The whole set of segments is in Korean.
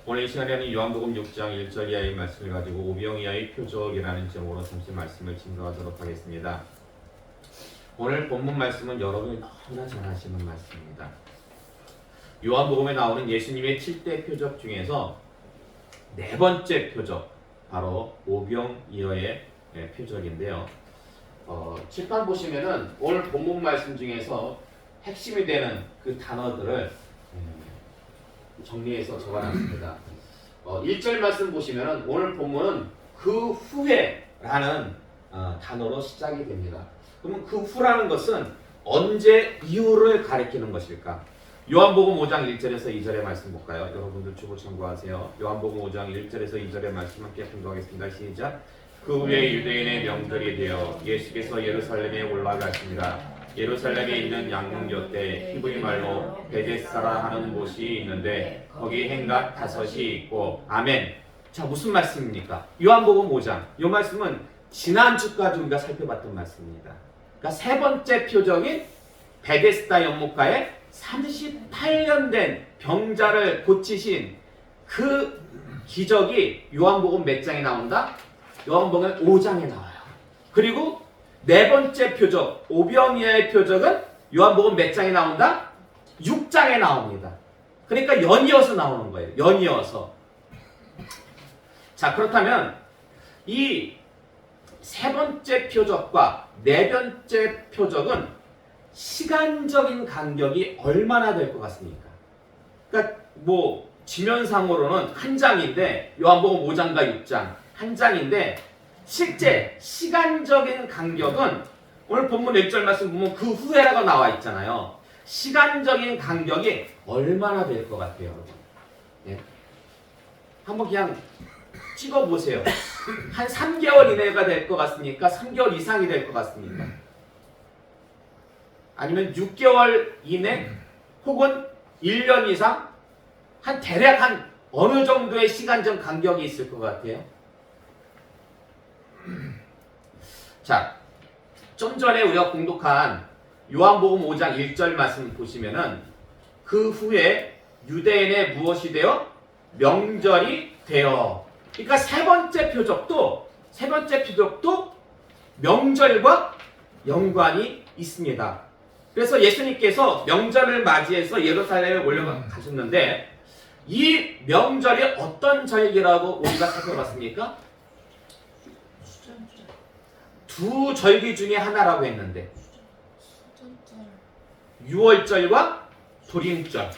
오늘 이 시간에는 요한복음 6장 1절 이하의 말씀을 가지고 오병 이하의 표적이라는 제목으로 잠시 말씀을 증거하도록 하겠습니다. 오늘 본문 말씀은 여러분이 너무나 잘 아시는 말씀입니다. 요한복음에 나오는 예수님의 7대 표적 중에서 네 번째 표적, 바로 오병 이하의 표적인데요. 칠판 보시면은 오늘 본문 말씀 중에서 핵심이 되는 그 단어들을 정리해서 적어놨습니다. 1절 말씀 보시면은 오늘 본문은 그 후에라는 단어로 시작이 됩니다. 그러면 그 후라는 것은 언제 이후를 가리키는 것일까? 요한복음 5장 1절에서 2절의 말씀 볼까요? 여러분들 주보 참고하세요. 요한복음 5장 1절에서 2절의 말씀 함께 공부하겠습니다. 시작. 그 후에 유대인의 명절이 되어 예수께서 예루살렘에 올라가십니다. 예루살렘에 있는 양문 곁에 히브리 말로 베데스다라 하는 곳이 있는데 거기 행각 5이 있고. 아멘. 자, 무슨 말씀입니까? 요한복음 5장. 이 말씀은 지난주까지 우리가 살펴봤던 말씀입니다. 그러니까 세 번째 표적인 베데스다 연못가에 38년 된 병자를 고치신 그 기적이 요한복음 몇 장에 나온다? 요한복음 5장에 나와요. 그리고 네 번째 표적, 오병이어의 표적은 요한복음 몇 장에 나온다? 6장에 나옵니다. 그러니까 연이어서 나오는 거예요. 연이어서. 자, 그렇다면 이 세 번째 표적과 네 번째 표적은 시간적인 간격이 얼마나 될 것 같습니까? 그러니까 뭐 지면상으로는 한 장인데 요한복음 5장과 6장 한 장인데 실제 시간적인 간격은 오늘 본문 1절 말씀 보면 그 후에라고 나와 있잖아요. 시간적인 간격이 얼마나 될 것 같아요, 여러분? 예. 한번 그냥 찍어보세요. 한 3개월 이내가 될 것 같습니까? 3개월 이상이 될 것 같습니까? 아니면 6개월 이내? 혹은 1년 이상? 대략 한 어느 정도의 시간적 간격이 있을 것 같아요? 자, 좀 전에 우리가 공독한 요한복음 5장 1절 말씀 보시면은 그 후에 유대인의 무엇이 되어? 명절이 되어. 그러니까 세 번째 표적도 명절과 연관이 있습니다. 그래서 예수님께서 명절을 맞이해서 예루살렘에 올라가셨는데 이 명절이 어떤 절기라고 우리가 살펴봤습니까? 두 절기 중에 하나라고 했는데 유월절과 불임절.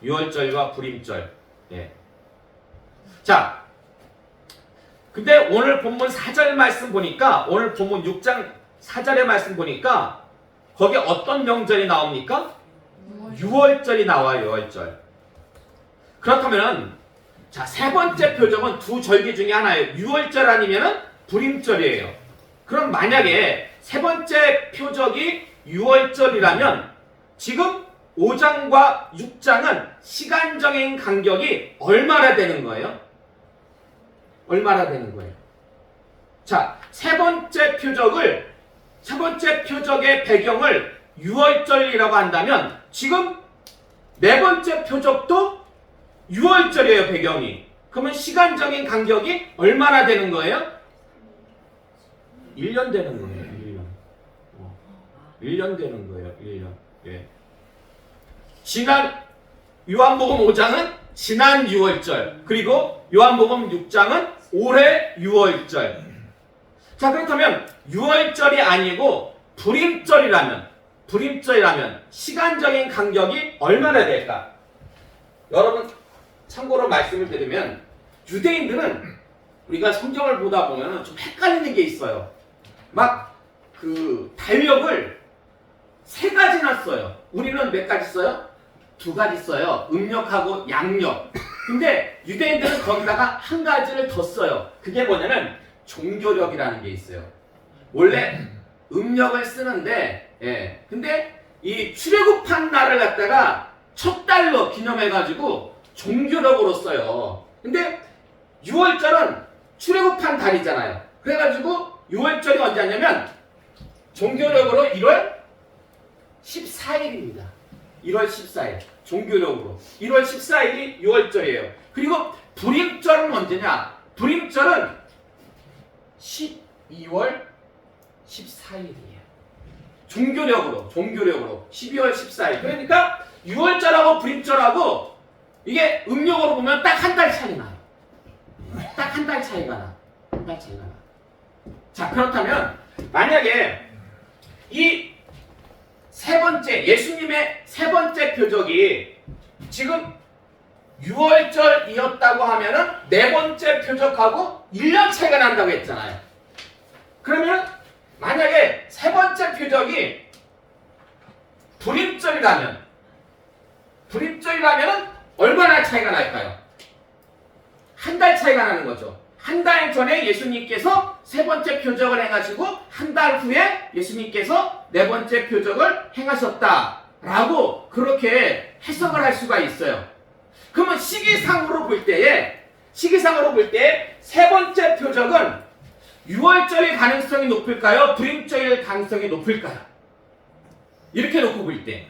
유월절과 불임절. 예. 자, 근데 오늘 본문 4절 말씀 보니까, 오늘 본문 6장 4절의 말씀 보니까 거기에 어떤 명절이 나옵니까? 유월절이 나와요. 유월절. 그렇다면 자, 세 번째 표적은 두 절기 중에 하나예요. 유월절 아니면은 불임절이에요. 그럼 만약에 세 번째 표적이 유월절이라면 지금 5장과 6장은 시간적인 간격이 얼마나 되는 거예요? 얼마나 되는 거예요? 자, 세 번째 표적의 배경을 유월절이라고 한다면 지금 네 번째 표적도 유월절이에요, 배경이. 그러면 시간적인 간격이 얼마나 되는 거예요? 1년 되는 거예요. 1년 되는 거예요. 1년. 예. 지난 요한복음 5장은 지난 유월절, 그리고 요한복음 6장은 올해 유월절. 자, 그렇다면 유월절이 아니고 불임절이라면 시간적인 간격이 얼마나 될까? 여러분 참고로 말씀을 드리면 유대인들은 우리가 성경을 보다 보면 좀 헷갈리는 게 있어요. 막 그 달력을 3가지나 써요. 우리는 몇 가지 써요? 2가지 써요. 음력하고 양력. 근데 유대인들은 거기다가 한 가지를 더 써요. 그게 뭐냐면 종교력이라는 게 있어요. 원래 음력을 쓰는데, 예. 근데 이 출애굽한 날을 갖다가 첫 달로 기념해가지고 종교력으로 써요. 근데 6월절은 출애굽한 달이잖아요. 그래가지고 6월절이 언제 하냐면 종교력으로 1월 14일입니다. 1월 14일 종교적으로 1월 14일이 6월절이에요. 그리고 불임절은 언제냐? 불임절은 12월 14일이에요. 종교력으로 12월 14일. 그러니까 6월절하고 불임절하고 이게 음력으로 보면 딱 한 달 차이 나요. 딱 한 달 차이가 나. 한 달 차이가 나. 자, 그렇다면 만약에 이 세 번째 예수님의 세 번째 표적이 지금 6월절이었다고 하면은 네 번째 표적하고 1년 차이가 난다고 했잖아요. 그러면 만약에 세 번째 표적이 불임절이라면 얼마나 차이가 날까요? 한 달 차이가 나는 거죠. 한 달 전에 예수님께서 세 번째 표적을 행하시고 한 달 후에 예수님께서 네 번째 표적을 행하셨다라고 그렇게 해석을 할 수가 있어요. 그러면 시기상으로 볼 때에 세 번째 표적은 6월절일 가능성이 높을까요? 불임절일 가능성이 높을까요? 이렇게 놓고 볼 때.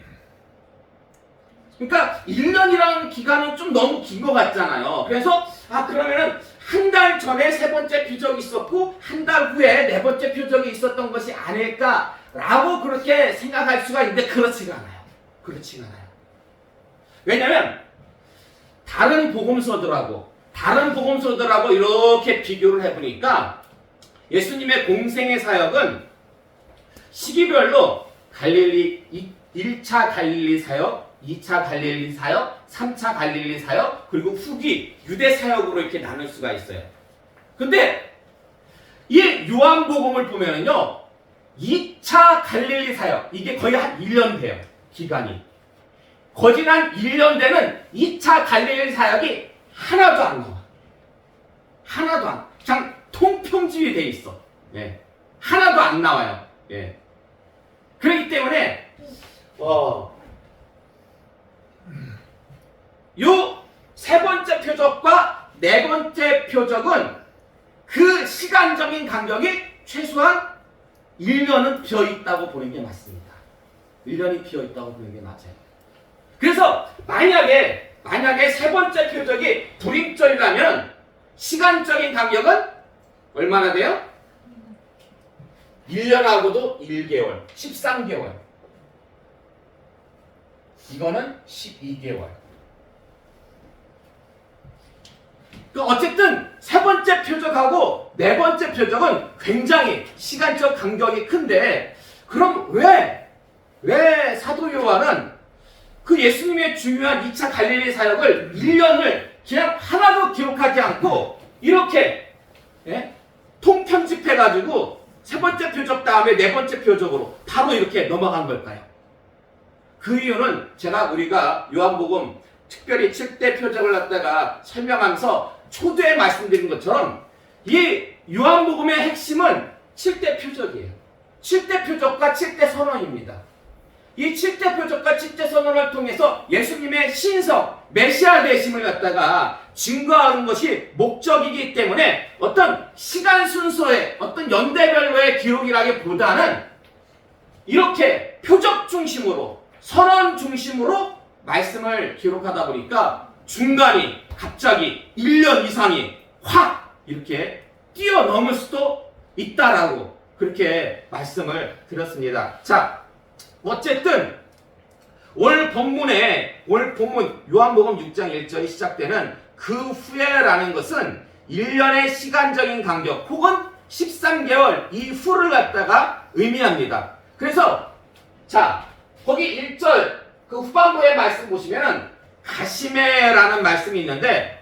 그러니까 1년이라는 기간은 좀 너무 긴 것 같잖아요. 그래서 그러면은 한 달 전에 세 번째 표적이 있었고 한 달 후에 네 번째 표적이 있었던 것이 아닐까라고 그렇게 생각할 수가 있는데 그렇지가 않아요. 왜냐하면 다른 복음서들하고 이렇게 비교를 해보니까 예수님의 공생의 사역은 시기별로 갈릴리 1차 갈릴리 사역, 2차 갈릴리 사역, 3차 갈릴리 사역, 그리고 후기 유대 사역으로 이렇게 나눌 수가 있어요. 근데 이 요한복음을 보면은요, 2차 갈릴리 사역, 이게 거의 한 1년 돼요. 기간이. 거진 한 1년 되는 2차 갈릴리 사역이 하나도 안 나와. 그냥 통평지에 돼 있어. 예. 하나도 안 나와요. 예. 그렇기 때문에 요 세 번째 표적과 네 번째 표적은 그 시간적인 간격이 최소한 1년은 비어 있다고 보는 게 맞습니다. 1년이 비어 있다고 보는 게 맞아요. 그래서 만약에 세 번째 표적이 불임절이라면 시간적인 간격은 얼마나 돼요? 1년하고도 1개월, 13개월. 이거는 12개월. 어쨌든 세 번째 표적하고 네 번째 표적은 굉장히 시간적 간격이 큰데, 그럼 왜 사도 요한은 그 예수님의 중요한 2차 갈릴리 사역을 1년을 그냥 하나도 기록하지 않고 이렇게 통편집해가지고 세 번째 표적 다음에 네 번째 표적으로 바로 이렇게 넘어간 걸까요? 그 이유는 우리가 요한복음 특별히 7대 표적을 갖다가 설명하면서 초두에 말씀드린 것처럼 이 요한복음의 핵심은 7대 표적이에요. 7대 표적과 7대 선언입니다. 이 7대 표적과 7대 선언을 통해서 예수님의 신성, 메시아 되심을 갖다가 증거하는 것이 목적이기 때문에 어떤 시간 순서의 어떤 연대별로의 기록이라기보다는 이렇게 표적 중심으로, 선언 중심으로 말씀을 기록하다 보니까 중간이 갑자기 1년 이상이 확 이렇게 뛰어넘을 수도 있다라고 그렇게 말씀을 드렸습니다. 자, 어쨌든 오늘 본문 요한복음 6장 1절이 시작되는 그 후에라는 것은 1년의 시간적인 간격 혹은 13개월 이후를 갖다가 의미합니다. 그래서 자, 거기 1절 그 후반부의 말씀 보시면은 가시메라는 말씀이 있는데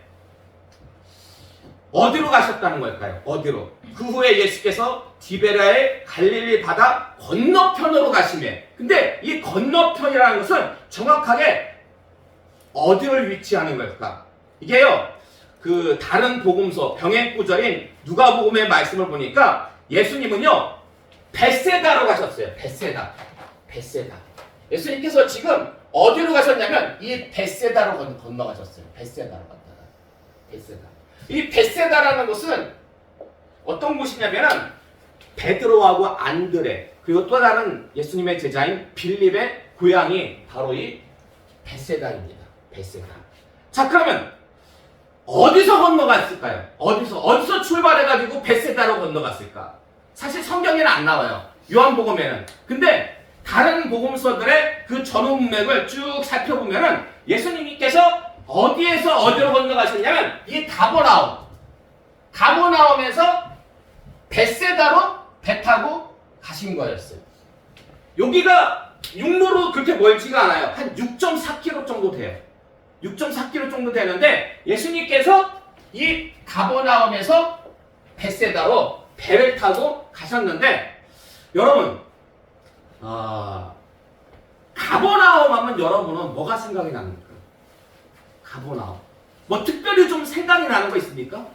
어디로 가셨다는 걸까요? 어디로? 그 후에 예수께서 디베라의 갈릴리 바다 건너편으로 가시매. 근데 이 건너편이라는 것은 정확하게 어디를 위치하는 걸까? 이게요, 그 다른 복음서 병행구절인 누가복음의 말씀을 보니까 예수님은요 벳세다로 가셨어요. 벳세다. 예수님께서 지금 어디로 가셨냐면 이 벳세다로 건너가셨어요. 벳세다로 갔다가. 이 벳세다라는 곳은 어떤 곳이냐면은 베드로하고 안드레 그리고 또 다른 예수님의 제자인 빌립의 고향이 바로 이 벳세다입니다. 벳세다. 자, 그러면 어디서 건너갔을까요? 어디서 출발해가지고 벳세다로 건너갔을까? 사실 성경에는 안 나와요. 요한복음에는. 근데 다른 복음서들의 그 전후 문맥을 쭉 살펴보면은 예수님께서 어디에서 어디로 건너가셨냐면 이 가버나움에서 벳세다로 배 타고 가신 거였어요. 여기가 육로로 그렇게 멀지가 않아요. 한 6.4km 정도 돼요. 6.4km 정도 되는데 예수님께서 이 가버나움에서 벳세다로 배를 타고 가셨는데 여러분 가버나움 하면 여러분은 뭐가 생각이 납니까? 가버나움. 뭐 특별히 좀 생각이 나는 거 있습니까?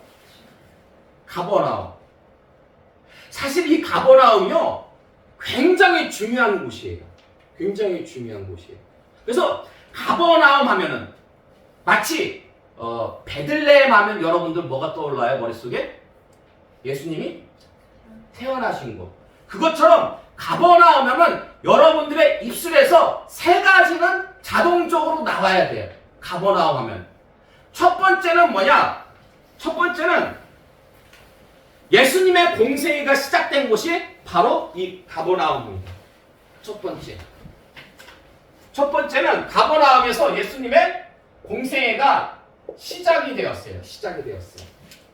가버나움. 사실 이 가버나움이요 굉장히 중요한 곳이에요. 굉장히 중요한 곳이에요. 그래서 가버나움 하면은 마치 베들레헴 하면 여러분들 뭐가 떠올라요? 머릿속에? 예수님이 태어나신 곳. 그것처럼 가버나움 하면 여러분들의 입술에서 세 가지는 자동적으로 나와야 돼요. 가버나움 하면. 첫 번째는 뭐냐? 첫 번째는 예수님의 공생애가 시작된 곳이 바로 이 가버나움입니다. 첫 번째. 첫 번째는 가버나움에서 예수님의 공생애가 시작이 되었어요.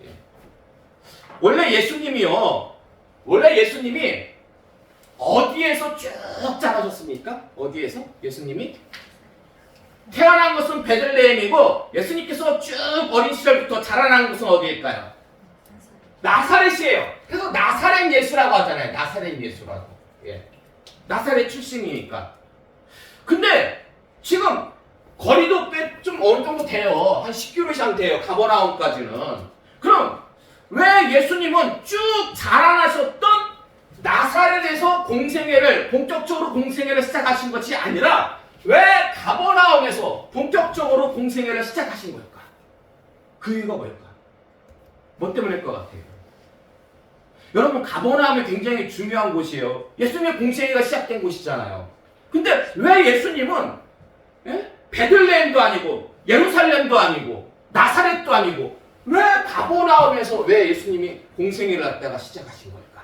예. 원래 예수님이 어디에서 쭉 자라셨습니까? 어디에서? 예수님이? 태어난 것은 베들레헴이고 예수님께서 쭉 어린 시절부터 자라난 곳은 어디일까요? 나사렛이에요. 그래서 나사렛 예수라고 하잖아요. 나사렛 예수라고. 예. 나사렛 출신이니까. 근데 지금 거리도 꽤 좀 어느 정도 돼요. 한 10km 이상 돼요. 가버나움까지는. 그럼 왜 예수님은 쭉 자라나셨던 나사렛에서 본격적으로 공생애를 시작하신 것이 아니라 왜 가버나움에서 본격적으로 공생애를 시작하신 걸까? 그 이유가 뭘까? 뭐 때문일 것 같아요? 여러분 가버나움이 굉장히 중요한 곳이에요. 예수님의 공생애가 시작된 곳이잖아요. 근데 왜 예수님은 베들레헴도 아니고 예루살렘도 아니고 나사렛도 아니고 왜 가버나움에서 왜 예수님이 공생애를 갖다가 시작하신 걸까?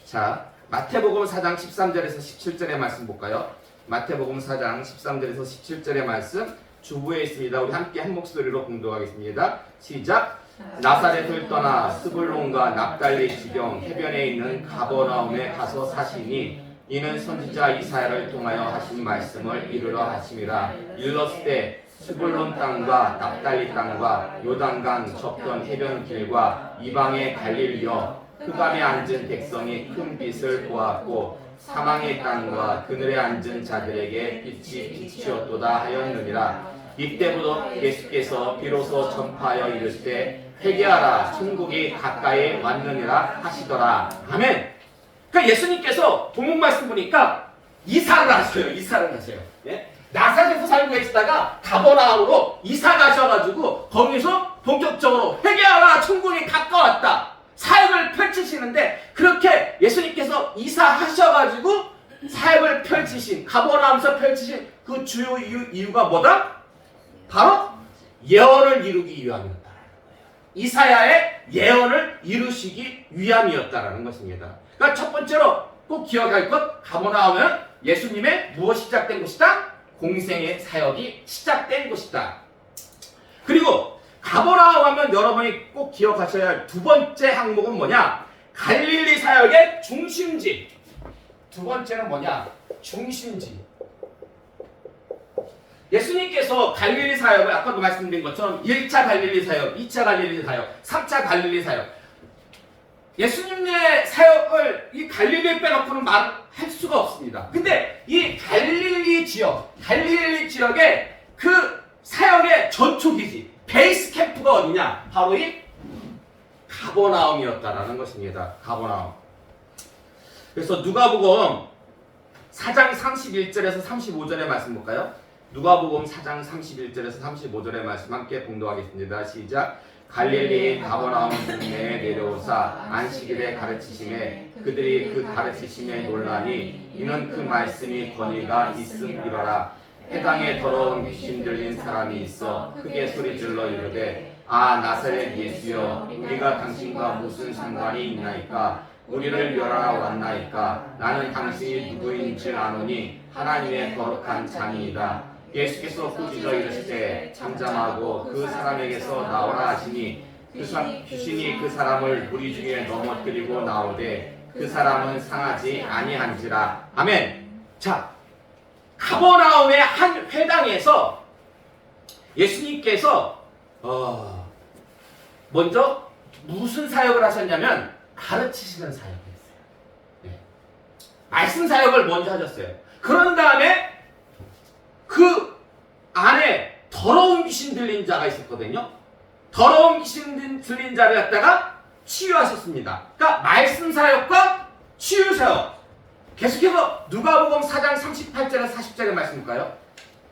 자, 마태복음 4장 13절에서 17절의 말씀 볼까요? 마태복음 4장 13절에서 17절의 말씀 주부에 있습니다. 우리 함께 한 목소리로 공독하겠습니다. 시작! 나사렛을 떠나 스불론과 납달리 지경 해변에 있는 가버나움에 가서 사시니 이는 선지자 이사야를 통하여 하신 말씀을 이루려 하심이라. 일렀을 스불론 땅과 납달리 땅과 요단강 접던 해변 길과 이방의 갈릴리여 흑암에 앉은 백성이 큰 빛을 보았고 사망의 땅과 그늘에 앉은 자들에게 빛이 비치었도다 하였느니라. 이때부터 예수께서 비로소 전파하여 이르시되 회개하라 천국이 가까이 왔느니라 하시더라. 아멘. 그러니까 예수님께서 본문 말씀 보니까 이사를 하세요. 예? 나사렛에서 살고 계시다가 가버나움으로 이사 가셔가지고 거기서 본격적으로 회개하라 천국이 가까웠다 사역을 펼치시는데 그렇게 예수님께서 이사하셔가지고 사역을 펼치신 가버나움에서 펼치신 그 주요 이유가 뭐다? 바로 예언을 이루기 위함이었다라는 거예요. 이사야의 예언을 이루시기 위함이었다라는 것입니다. 그러니까 첫 번째로 꼭 기억할 것 가버나움은 예수님의 무엇이 시작된 곳이다? 공생의 사역이 시작된 곳이다. 그리고 가버나움 하면 여러분이 꼭 기억하셔야 할 두 번째 항목은 뭐냐? 갈릴리 사역의 중심지. 두 번째는 뭐냐? 중심지. 예수님께서 갈릴리 사역을 아까도 말씀드린 것처럼 1차 갈릴리 사역, 2차 갈릴리 사역, 3차 갈릴리 사역. 예수님의 사역을 이 갈릴리를 빼놓고는 말할 수가 없습니다. 근데 이 갈릴리 지역의 그 사역의 전초기지, 베이스 캠프가 어디냐? 바로 이 가버나움이었다라는 것입니다. 가버나움. 그래서 누가복음 4장 31절에서 35절의 말씀 볼까요? 누가복음 4장 31절에서 35절의 말씀 함께 공독하겠습니다. 시작. 갈릴리 가버나움 동네에 내려오사 안식일에 가르치심에 그들이 그 가르치심에 놀라니 이는 그 말씀이 권위가 있음이러라. 회당에 더러운 귀신 들린 사람이 있어 크게 소리질러 이르되 아 나사렛 예수여 우리가 당신과 무슨 상관이 있나이까 우리를 멸하러 왔나이까 나는 당신이 누구인 줄 아노니 하나님의 거룩한 자니이다. 예수께서 꾸짖어 이르시되 잠잠하고 그 사람에게서 나오라 하시니 귀신이 그 사람을 무리 중에 넘어뜨리고 나오되 그 사람은 상하지 아니한지라. 아멘. 자, 가버나움의 한 회당에서 예수님께서 먼저 무슨 사역을 하셨냐면 가르치시는 사역을 했어요. 네. 말씀 사역을 먼저 하셨어요. 그런 다음에 그 안에 더러운 귀신 들린 자가 있었거든요. 더러운 귀신 들린 자를 갖다가 치유하셨습니다. 그러니까 말씀 사역과 치유 사역. 계속해서 누가복음 4장 38절에서 40절의 말씀 볼까요?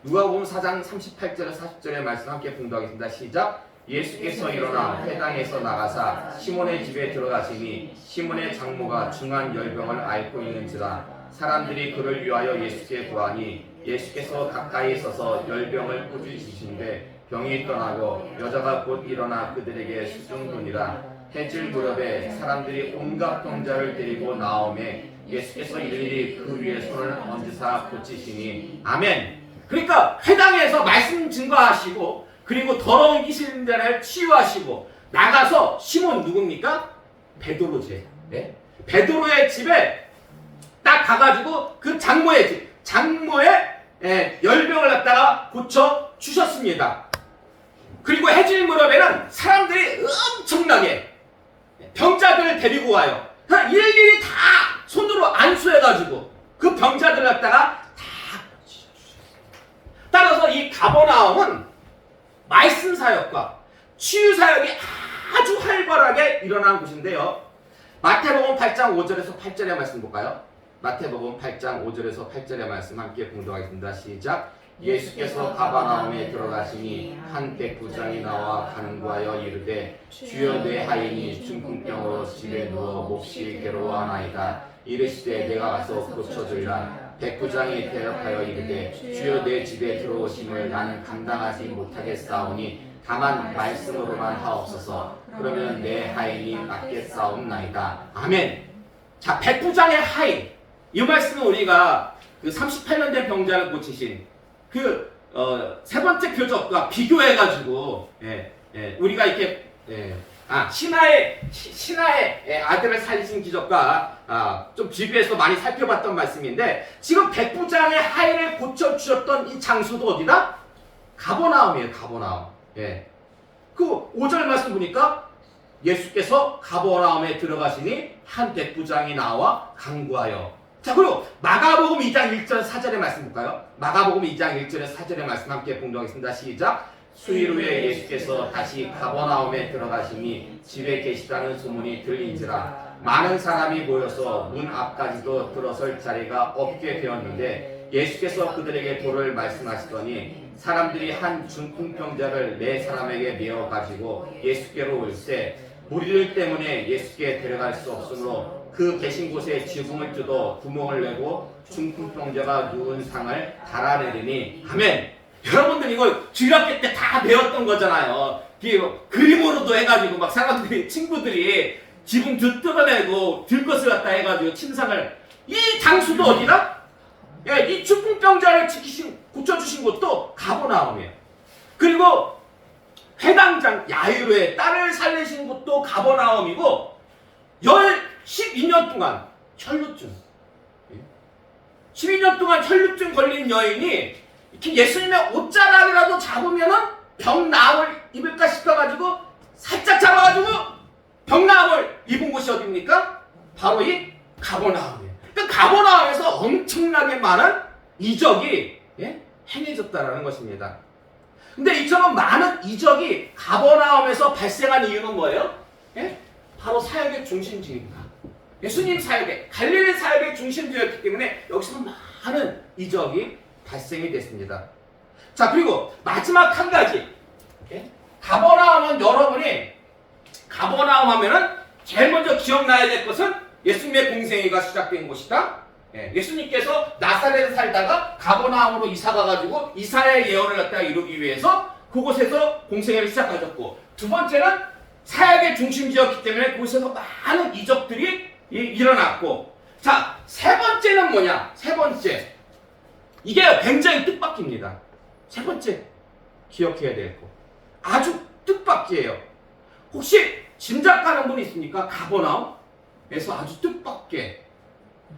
누가복음 4장 38절에서 40절의 말씀 함께 봉독하겠습니다. 시작. 예수께서 일어나 회당에서 나가사 시몬의 집에 들어가시니 시몬의 장모가 중한 열병을 앓고 있는지라. 사람들이 그를 위하여 예수께 구하니 예수께서 가까이 서서 열병을 꾸짖으시는데 병이 떠나고 여자가 곧 일어나 그들에게 수중돈이라. 해질 무렵에 사람들이 온갖 병자를 데리고 나오매 예수께서 일일이 그 위에 손을 얹으사 고치시니. 아멘. 그러니까 회당에서 말씀 증거하시고 그리고 더러운 귀신들을 치유하시고 나가서 시몬 누굽니까? 베드로 제. 네? 베드로의 집에 딱 가가지고 그 장모의 열병을 갖다가 고쳐 주셨습니다. 그리고 해질 무렵에는 사람들이 엄청나게 병자들을 데리고 와요. 일일이 다 손으로 안수해가지고 그 병자들을 갖다가 다 고쳐주셨어요. 따라서 이 가버나움은 말씀 사역과 치유 사역이 아주 활발하게 일어난 곳인데요. 마태복음 8장 5절에서 8절의 말씀 볼까요? 마태복음 8장 5절에서 8절의 말씀 함께 봉독하겠습니다. 시작. 예수께서 가버나움에 들어가시니 한 백부장이 나와 간구하여 이르되 주여 내 하인이 중풍병으로 집에 누워 몹시 괴로워하나이다. 이르시되 내가 가서 고쳐주리라. 백부장이 대답하여 이르되 주여 내 집에 들어오심을 나는 감당하지 못하겠사오니 다만 말씀으로만 하옵소서. 그러면 내 하인이 낫겠사옵나이다. 아멘. 자, 백부장의 하인. 이 말씀은 우리가 그 38년 된 병자를 고치신 그 세 번째 표적과 비교해가지고 우리가 이렇게 신하의 아들을 살리신 기적과 좀 비교해서 많이 살펴봤던 말씀인데 지금 백부장의 하인을 고쳐주셨던 이 장소도 어디다? 가버나움이에요. 가버나움. 그 5절 말씀 보니까 예수께서 가버나움에 들어가시니 한 백부장이 나와 간구하여. 자, 그리고 마가복음 2장 1절 4절의 말씀 볼까요? 마가복음 2장 1절에 4절의 말씀 함께 봉독하겠습니다. 시작. 수일 후에 예수께서 다시 가버나움에 들어가시니 집에 계시다는 소문이 들린지라. 많은 사람이 모여서 문 앞까지도 들어설 자리가 없게 되었는데 예수께서 그들에게 도를 말씀하시더니 사람들이 한 중풍병자를 네 사람에게 메어 가지고 예수께로 올세 무리들 때문에 예수께 데려갈 수 없으므로 그 계신 곳에 지붕을 뜯어 구멍을 내고 중풍병자가 누운 상을 달아내리니. 아멘. 여러분들 이거 주일학교 때 다 배웠던 거잖아요. 그림으로도 해가지고 막 사람들이 친구들이 지붕 뜯어내고 들것을 갖다 해가지고 침상을. 이 장소도 어디다? 이 중풍병자를 고쳐주신 곳도 가버나움이에요. 그리고 회당장 야이로의 딸을 살리신 곳도 가버나움이고 12년 동안 혈루증 12년 동안 혈루증 걸린 여인이 이렇게 예수님의 옷자락이라도 잡으면은 병나음을 입을까 싶어가지고 살짝 잡아가지고 병나음을 입은 곳이 어디입니까? 바로 이 가버나움이에요. 그러니까 가버나움에서 엄청나게 많은 이적이 행해졌다라는 것입니다. 근데 이처럼 많은 이적이 가버나움에서 발생한 이유는 뭐예요? 바로 사역의 중심지입니다. 예수님 사역의, 갈릴리 사역의 중심지였기 때문에 여기서 많은 이적이 발생이 됐습니다. 자, 그리고 마지막 한 가지. 가버나움은 여러분이 기억나야 될 것은 예수님의 공생애가 시작된 곳이다. 예수님께서 나사렛에 살다가 가버나움으로 이사 가가지고 이사야의 예언을 갖다가 이루기 위해서 그곳에서 공생애를 시작하셨고, 두 번째는 사역의 중심지였기 때문에 그곳에서 많은 이적들이 일어났고, 자, 세 번째는 뭐냐? 세 번째, 이게 굉장히 뜻밖입니다. 세 번째 기억해야 될 거, 아주 뜻밖이에요. 혹시 짐작가는 분 있습니까? 가버나움에서 아주 뜻밖게.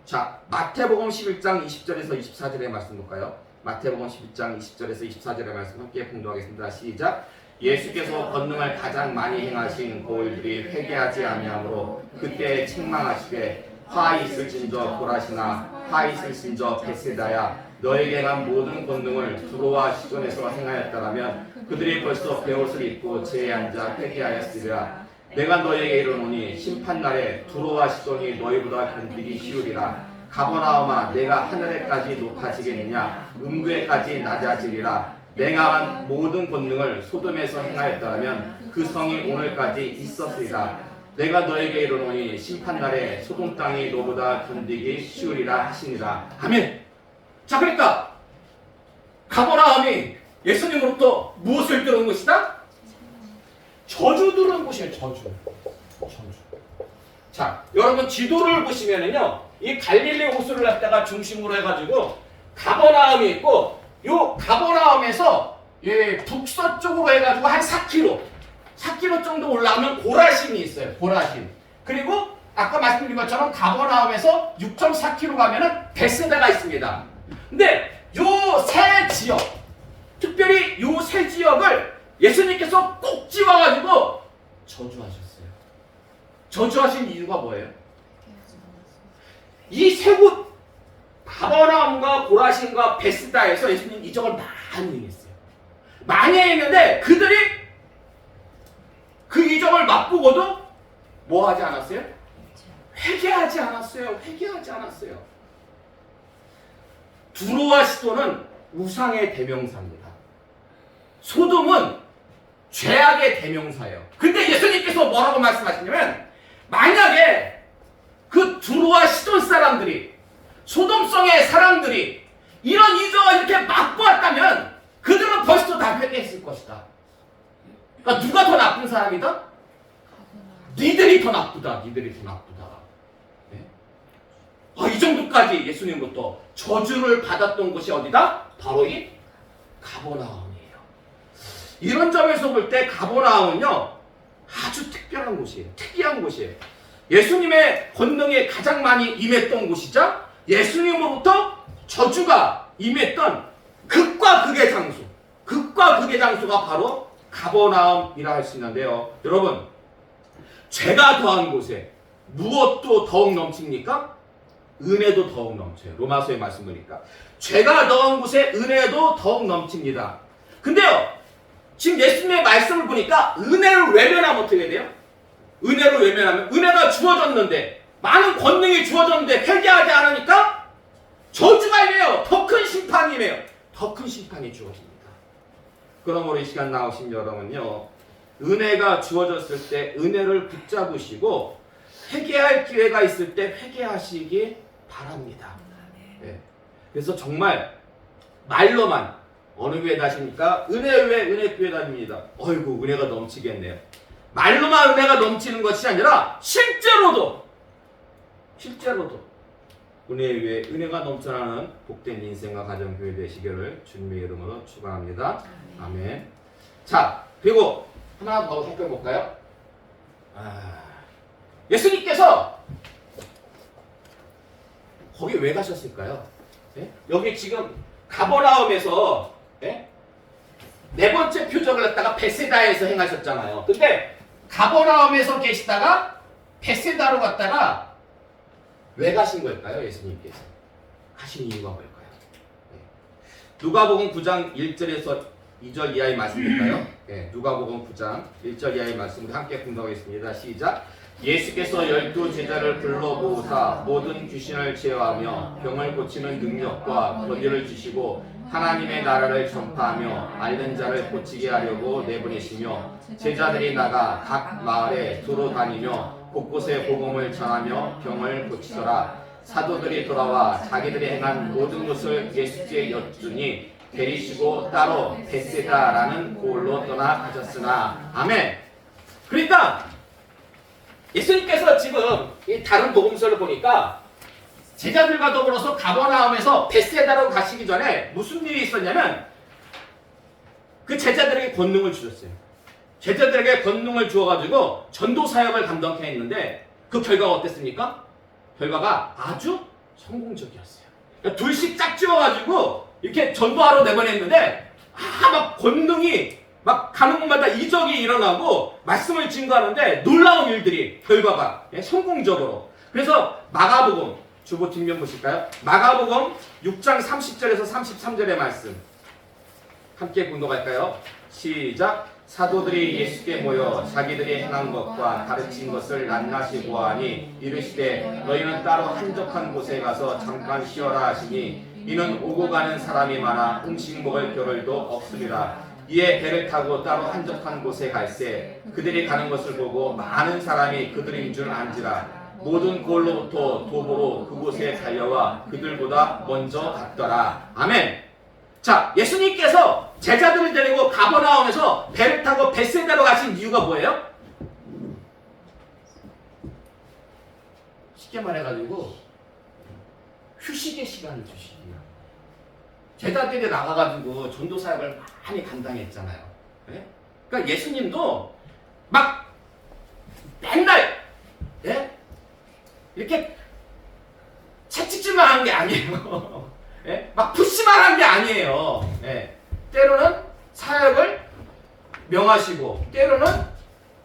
자, 마태복음 11장 20절에서 24절의 말씀 볼까요? 마태복음 11장 20절에서 24절의 말씀 함께 공독하겠습니다. 시작. 예수께서 권능을 가장 많이 행하신 고을들이 회개하지 아니하므로 그때 책망하시되 화 있을진저 고라시나 화 있을진저 벳세다야, 너에게 난 모든 권능을 두로와 시돈에서 행하였다라면 그들이 벌써 베옷을 입고 제에 앉아 회개하였으리라. 내가 너에게 이르노니 심판날에 두로와 시돈이 너희보다 견디기 쉬우리라. 가버나움아, 내가 하늘에까지 높아지겠느냐? 음부에까지 낮아지리라. 내가 한 모든 권능을 소돔에서 행하였다면 그 성이 오늘까지 있었으리라. 내가 너에게 이르노니 심판날에 소돔 땅이 너보다 견디기 쉬우리라 하시니라. 아멘. 자, 그러니까 가버나움이 예수님으로부터 무엇을 들은 것이다? 저주 들은 곳이에요. 저주. 자, 여러분 지도를 보시면은요, 이 갈릴리 호수를 갖다가 중심으로 해가지고 가버나움이 있고, 요 가버나움에서 북서쪽으로 해가지고 한 4km 정도 올라가면 고라신이 있어요. 고라신. 그리고 아까 말씀드린 것처럼 가버나움에서 6.4km 가면은 베스다가 있습니다. 근데 요 세 지역, 특별히 요 세 지역을 예수님께서 꼭 집어가지고 저주하셨어요. 저주하신 이유가 뭐예요? 이 세 곳, 가버나움과 고라신과 베스다에서 예수님 이적을 많이 행했어요. 많이 했는데 그들이 그 이적을 맛보고도 뭐 하지 않았어요? 회개하지 않았어요. 회개하지 않았어요. 두로와 시돈은 우상의 대명사입니다. 소돔은 죄악의 대명사예요. 근데 예수님께서 뭐라고 말씀하시냐면, 만약에 그 두로와 시돈 사람들이, 소돔성의 사람들이 이런 이적을 이렇게 맛보았다면 그들은 벌써 다 회개했을 것이다. 그러니까 누가 더 나쁜 사람이다? 니들이 더 나쁘다. 니들이 더 나쁘다. 네? 이 정도까지 예수님부터 저주를 받았던 곳이 어디다? 바로 이 가버나움이에요. 이런 점에서 볼 때 가버나움은요, 아주 특별한 곳이에요. 특이한 곳이에요. 예수님의 권능에 가장 많이 임했던 곳이자 예수님으로부터 저주가 임했던 극과 극의 장소, 극과 극의 장소가 바로 가버나움이라 할 수 있는데요. 여러분, 죄가 더한 곳에 무엇도 더욱 넘칩니까? 은혜도 더욱 넘쳐요. 로마서의 말씀 보니까 죄가 더한 곳에 은혜도 더욱 넘칩니다. 근데요, 지금 예수님의 말씀을 보니까 은혜를 외면하면 어떻게 돼요? 은혜를 외면하면, 은혜가 주어졌는데, 많은 권능이 주어졌는데 회개하지 않으니까 저주가 임해요. 더 큰 심판이 임해요. 더 큰 심판이 주어집니다. 그러므로 이 시간 나오신 여러분요, 은혜가 주어졌을 때 은혜를 붙잡으시고 회개할 기회가 있을 때 회개하시기 바랍니다. 네. 그래서 정말 말로만 어느 교회 다십니까? 은혜 교회 다닙니다. 어이구, 은혜가 넘치겠네요. 말로만 은혜가 넘치는 것이 아니라 실제로도 은혜 위에 은혜가 넘쳐나는 복된 인생과 가정교회 되시기를 주님의 이름으로 축원합니다. 아멘. 자, 그리고 하나 더 살펴볼까요? 예수님께서 거기 왜 가셨을까요? 네? 여기 지금 가버나움에서 네 번째 표적을 갖다가 베세다에서 행하셨잖아요. 근데 가버나움에서 계시다가 베세다로 갔다가 왜 가신 걸까요? 예수님께서 가신 이유가 뭘까요? 누가복음 9장 1절에서 2절 이하의 말씀일까요? 누가복음 9장 1절 이하의 말씀을 함께 공독하겠습니다. 시작. 예수께서 12 제자를 불러 모으사 모든 귀신을 제어하며 병을 고치는 능력과 권위를 주시고 하나님의 나라를 전파하며 앓는 자를 고치게 하려고 내보내시며 제자들이 나가 각 마을에 두루 다니며 곳곳에 복음을 전하며 병을 고치더라. 사도들이 돌아와 자기들이 행한 모든 것을 예수께 여쭈니 데리시고 따로 베세다라는 고을로 떠나 가셨으나. 아멘. 그러니까 예수님께서 지금 이 다른 복음서를 보니까 제자들과 더불어서 가버나움에서 베세다로 가시기 전에 무슨 일이 있었냐면 그 제자들에게 권능을 주셨어요. 제자들에게 권능을 주어가지고 전도 사역을 감당케 했는데 그 결과가 어땠습니까? 결과가 아주 성공적이었어요. 그러니까 둘씩 짝지어가지고 이렇게 전도하러 내보냈는데 막 권능이 막 가는 곳마다 이적이 일어나고 말씀을 증거하는데 놀라운 일들이 결과가 성공적으로. 그래서 마가복음 주보 뒷면 보실까요? 마가복음 6장 30절에서 33절의 말씀 함께 공독할까요? 시작. 사도들이 예수께 모여 자기들이 행한 것과 가르친 것을 낱낱이 보아하니 이르시되 너희는 따로 한적한 곳에 가서 잠깐 쉬어라 하시니 이는 오고 가는 사람이 많아 음식 먹을 겨를도 없습니다. 이에 배를 타고 따로 한적한 곳에 갈새 그들이 가는 것을 보고 많은 사람이 그들인 줄 안지라. 모든 고을로부터 도보로 그곳에 달려와 그들보다 먼저 갔더라. 아멘. 자, 예수님께서 제자들을 데리고 가버나움에서 배를 타고 베세다로 가신 이유가 뭐예요? 쉽게 말해가지고 휴식의 시간을 주시기요. 제자들이 나가가지고 전도 사역을 많이 감당했잖아요. 네? 그러니까 예수님도 막 맨날 네? 이렇게 채찍질만 하는 게 아니에요. 예? 막 푸시만 한 게 아니에요. 예. 때로는 사역을 명하시고 때로는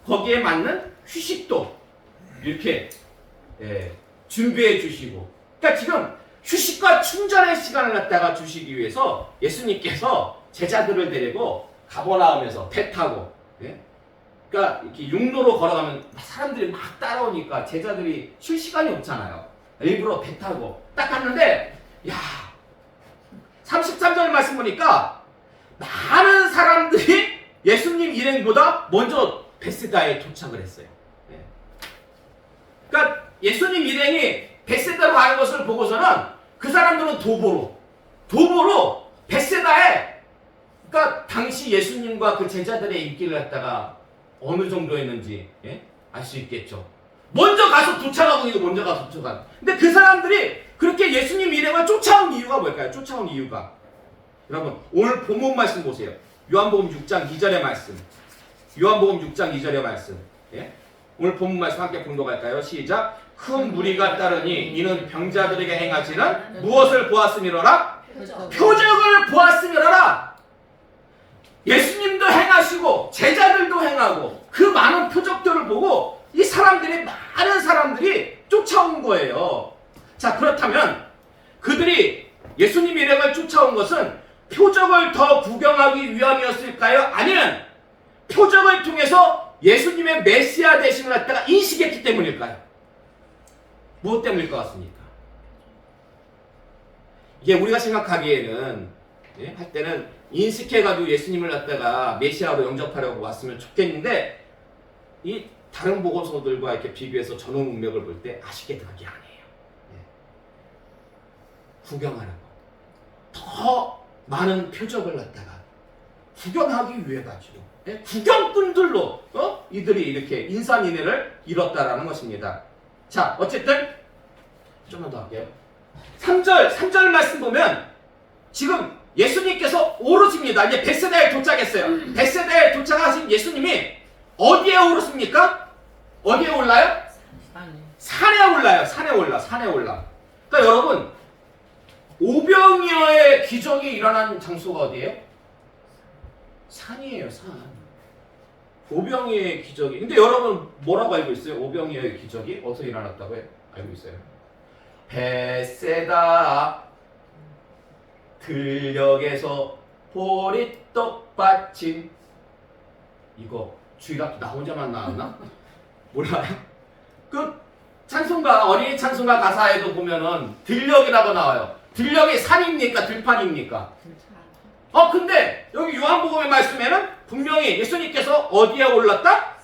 거기에 맞는 휴식도 이렇게 준비해 주시고. 그러니까 지금 휴식과 충전의 시간을 갖다가 주시기 위해서 예수님께서 제자들을 데리고 가버나움에서 배 타고 그러니까 이렇게 육로로 걸어가면 사람들이 막 따라오니까 제자들이 쉴 시간이 없잖아요. 일부러 배 타고 딱 갔는데 야 33절 말씀 보니까 많은 사람들이 예수님 일행보다 먼저 베세다에 도착을 했어요. 그러니까 예수님 일행이 베세다로 가는 것을 보고서는 그 사람들은 도보로 베세다에 그러니까 당시 예수님과 그 제자들의 인기를 갖다가 어느 정도였는지 알 수 있겠죠. 먼저 가서 도착하고 먼저 가서 도착한. 근데 그 사람들이 그렇게 예수님 일행을 쫓아온 이유가 뭘까요? 쫓아온 이유가 여러분 오늘 본문 말씀 보세요. 요한복음 6장 2절의 말씀. 요한복음 6장 2절의 말씀. 오늘 본문 말씀 함께 공독할까요? 시작. 큰 무리가 따르니 이는 병자들에게 행하시는 무엇을 보았음이로라? 표적을 보았음이로라. 예수님도 행하시고 제자들도 행하고 그 많은 표적들을 보고 이 사람들이 많은 사람들이 쫓아온 거예요. 자, 그렇다면 그들이 예수님 일행을 쫓아온 것은 표적을 더 구경하기 위함이었을까요? 아니면 표적을 통해서 예수님의 메시아 되심을 갖다가 인식했기 때문일까요? 무엇 때문일 것 같습니까? 이게 우리가 생각하기에는 할 때는 인식해가지고 예수님을 갖다가 메시아로 영접하려고 왔으면 좋겠는데 이 다른 복음서들과 이렇게 비교해서 전후 문맥을 볼 때 아쉽게도 그게 아니에요. 구경하라고 더 많은 표적을 갖다가 구경하기 위해 가지고 구경꾼들로 이들이 이렇게 인산인해를 이뤘다라는 것입니다. 자, 어쨌든 좀만 더 할게요. 3절 말씀 보면 지금 예수님께서 오르십니다. 이제 베세다에 도착했어요. 베세다에 도착하신 예수님이 어디에 오르십니까? 어디에 올라요? 산에 올라요. 산에 올라. 그러니까 여러분 오병이어의 기적이 일어난 장소가 어디예요? 산이에요. 산. 오병이어의 기적이. 근데 여러분 뭐라고 알고 있어요? 오병이어의 기적이 어디서 일어났다고 알고 있어요? 베세다 들녘에서 보리떡 받침. 이거 주일학교 나 혼자만 나왔나? 몰라요? 그 찬송가 어린이 찬송가 가사에도 보면은 들녘이라고 나와요. 들녘이 산입니까? 들판입니까? 근데 여기 요한복음의 말씀에는 분명히 예수님께서 어디에 올랐다?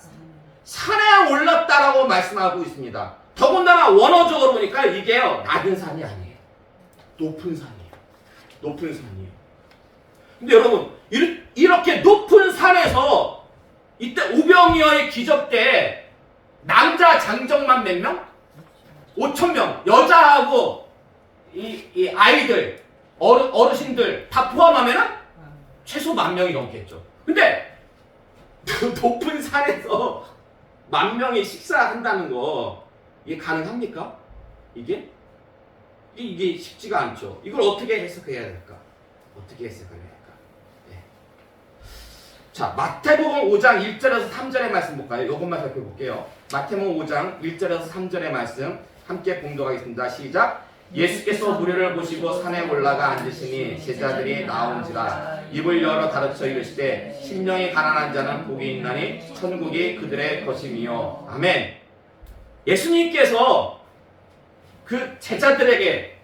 산에 올랐다라고 말씀하고 있습니다. 더군다나 원어적으로 보니까 이게요, 낮은 산이 아니에요. 높은 산이에요. 높은 산이에요. 근데 여러분, 이렇게 높은 산에서 이때 오병이어의 기적 때 남자 장정만 몇 명? 5,000명. 여자하고 이 아이들, 어르신들 다 포함하면은 최소 10,000명이 넘겠죠. 근데 높은 산에서 10,000명이 식사한다는 거 이게 가능합니까? 이게 쉽지가 않죠. 이걸 어떻게 해석해야 될까? 어떻게 해석해야 될까? 네. 자, 마태복음 5장 1절에서 3절의 말씀 볼까요? 이것만 살펴볼게요. 마태복음 5장 1절에서 3절의 말씀 함께 봉독하겠습니다. 시작. 예수께서 무리를 보시고 산에 올라가 앉으시니 제자들이 나온지라 입을 열어 가르쳐 이르시되 심령이 가난한 자는 복이 있나니 천국이 그들의 것이미요. 아멘. 예수님께서 그 제자들에게,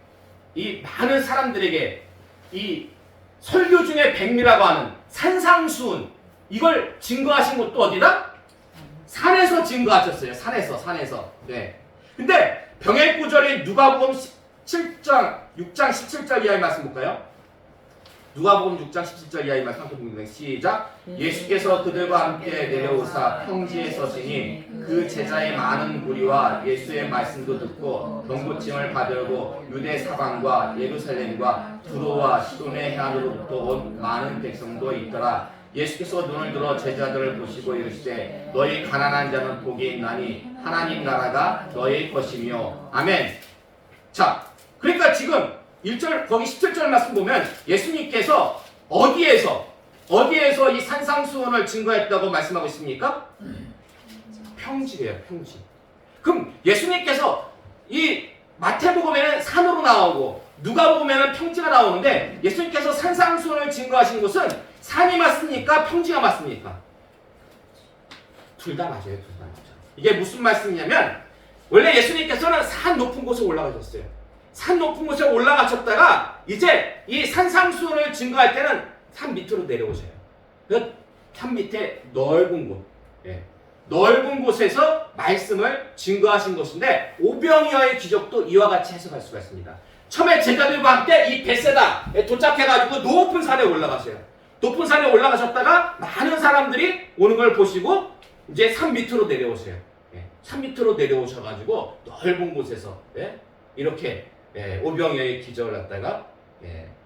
이 많은 사람들에게 이 설교 중에 백미라고 하는 산상수훈, 이걸 증거하신 것도 어디다? 산에서 증거하셨어요. 산에서. 네. 근데 병의 구절이 누가복음 6장 17절 이하의 말씀 볼까요? 누가복음 6장 17절 이하의 말씀 함께 보겠습니다. 시작. 예수께서 그들과 함께 내려오사 평지에 서시니 그 제자의 많은 무리와 예수의 말씀도 듣고 병고침을 받으려고 유대 사방과 예루살렘과 두로와 시돈의 해안으로부터 온 많은 백성도 있더라. 예수께서 눈을 들어 제자들을 보시고 이르시되 너희 가난한 자는 복이 있나니 하나님 나라가 너희 것이며. 아멘. 자, 그러니까 지금 1절 거기 17절 말씀 보면 예수님께서 어디에서 이 산상수훈을 증거했다고 말씀하고 있습니까? 평지예요. 평지. 그럼 예수님께서 이 마태복음에는 산으로 나오고 누가복음에는 평지가 나오는데 예수님께서 산상수훈을 증거하신 곳은 산이 맞습니까? 평지가 맞습니까? 둘 다 맞아요. 둘 다 맞아요. 이게 무슨 말씀이냐면 원래 예수님께서는 산 높은 곳에 올라가셨어요. 산 높은 곳에 올라가셨다가 이제 이 산상수훈을 증거할 때는 산 밑으로 내려오셔요. 그 산 밑에 넓은 곳, 넓은 곳에서 말씀을 증거하신 것인데 오병이어의 기적도 이와 같이 해석할 수가 있습니다. 처음에 제자들과 함께 이 베세다에 도착해가지고 높은 산에 올라가셔요. 높은 산에 올라가셨다가 많은 사람들이 오는 걸 보시고 이제 산 밑으로 내려오세요. 산 밑으로 내려오셔가지고 넓은 곳에서 이렇게 오병이어의 기적을 갖다가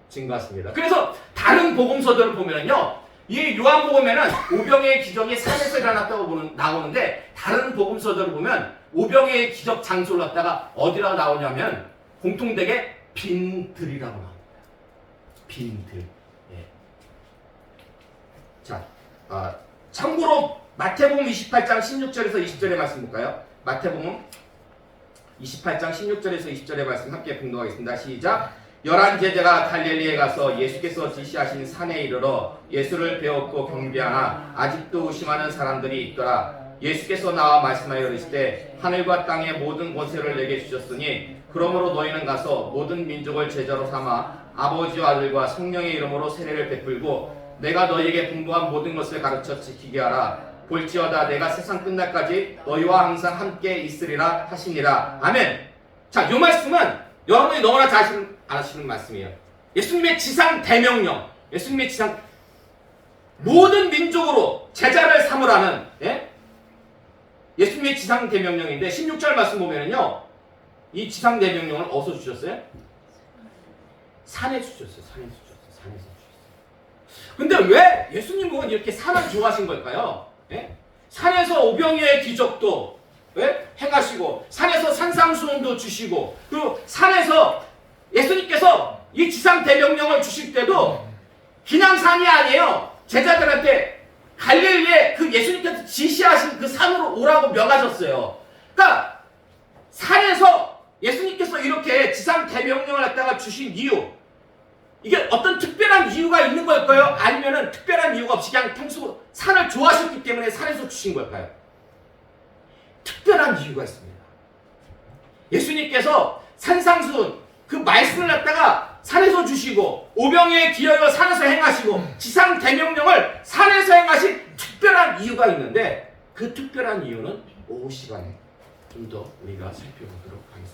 증거했습니다. 그래서 다른 복음서들을 보면요, 이 요한복음에는 오병이어의 기적이 산에서 일어났다고 나오는데 다른 복음서들을 보면 오병이어의 기적 장소를 갖다가 어디라고 나오냐면 공통되게 빈들이라고 나옵니다. 빈들. 자, 참고로 마태복음 28장 16절에서 20절의 말씀 볼까요? 마태복음 28장 16절에서 20절의 말씀 함께 봉독하겠습니다. 시작. 11 제자가 갈릴리에 가서 예수께서 지시하신 산에 이르러 예수를 배웠고 경배하나 아직도 의심하는 사람들이 있더라. 예수께서 나와 말씀하여 이르시되 하늘과 땅의 모든 권세를 내게 주셨으니 그러므로 너희는 가서 모든 민족을 제자로 삼아 아버지와 아들과 성령의 이름으로 세례를 베풀고 내가 너희에게 분부한 모든 것을 가르쳐 지키게 하라. 볼지어다 내가 세상 끝날까지 너희와 항상 함께 있으리라 하시니라. 아멘. 자, 이 말씀은 여러분이 너무나 잘 아시는 말씀이에요. 예수님의 지상 대명령, 예수님의 지상 모든 민족으로 제자를 삼으라는 예수님의 지상 대명령인데 16절 말씀 보면은요, 이 지상 대명령을 어디서 주셨어요? 산에 주셨어요. 산에서 주셨어요. 근데 왜 예수님은 이렇게 산을 좋아하신 걸까요? 산에서 오병이어의 기적도 행하시고 산에서 산상수훈도 주시고 그리고 산에서 예수님께서 이 지상 대명령을 주실 때도 그냥 산이 아니에요. 제자들한테 갈릴리에 그 예수님께서 지시하신 그 산으로 오라고 명하셨어요. 그러니까 산에서 예수님께서 이렇게 지상 대명령을 갖다가 주신 이유, 이게 어떤 특별한 이유가 있는 걸까요? 아니면은 특별한 이유가 없이 그냥 평소 산을 좋아하셨기 때문에 산에서 주신 걸까요? 특별한 이유가 있습니다. 예수님께서 산상수훈 그 말씀을 갖다가 산에서 주시고 오병이어의 기적을 산에서 행하시고 지상 대명령을 산에서 행하신 특별한 이유가 있는데 그 특별한 이유는 오후 시간에 좀 더 우리가 살펴보도록 하겠습니다.